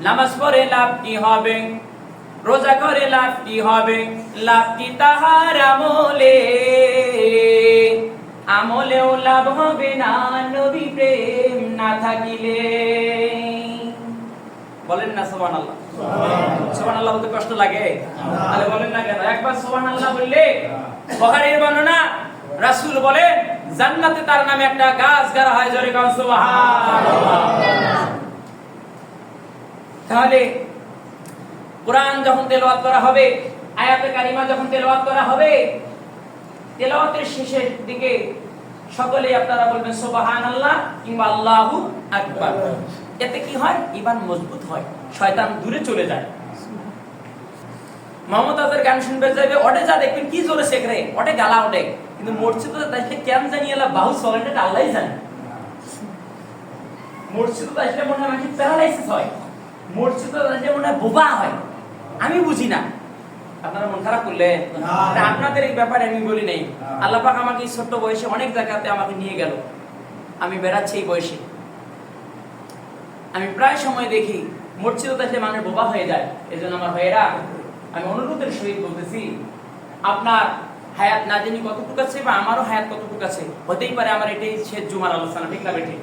নামাজ পড়ে লাভ কি হবে, রোজা করে লাভ কি হবে, লাভ কি তাহার আমলে, আমলেও লাভ হবে না নবী প্রেম না থাকিলে। বলেন না সুবহানাল্লাহ। সুবহানাল্লাহ বলতে কষ্ট লাগে? তাহলে বলেন না কেন? একবার সুবহানাল্লাহ বললে বুখারীর বর্ণনা, রাসূল বলেন জান্নাতে তার নামে একটা গাছ গাড়া হয়। জোরে কাও সুবহানাল্লাহ। তাহলে কোরআন যখন তেলাওয়াত করা হবে, আয়াতে কারিমা যখন তেলাওয়াত করা হবে, তেলাওয়াতের শেষের দিকে সকলেই আপনারা বলবেন সুবহানাল্লাহ কিংবা আল্লাহু আকবার। এতে কি হয়? ঈমান মজবুত হয়, শয়তান দূরে চলে যায়। মমতাজের গান শুনবে যাবে, ওটে যা দেখবেন কি জোরে শেখরে, ওটে গালা ওঠে, কিন্তু মসজিদে তাইলে কেন জানি এলা বাহু চলেটা আল্লাহই জানে। মসজিদে তাইলে মনে হয় প্যারালাইসিস হয়, মসজিদে তাইলে মনে হয় বোবা হয়। আমি বুঝি না, আপনারা মন খারাপ করলে আপনাদের এই ব্যাপারে আমি বলি নাই। আল্লাহ পাক আমাকে ছোট্ট বয়সে অনেক জায়গাতে আমাকে নিয়ে গেল, আমি বেড়াচ্ছি এই বয়সে। আমি প্রায় সময় দেখি মসজিদে তাইলে মানুষ বোবা হয়ে যায়। এজন্য আমার ভাইয়েরা, আমি অনুরোধের সহিত বলতেছি, আপনার হায়াত না জানি কতটুকু আছে বা আমারও হায়াত কতটুকু আছে, হতেই পারে আমার এটাই শেষ জুমার আলোচনা, ঠিক না বেঠিক?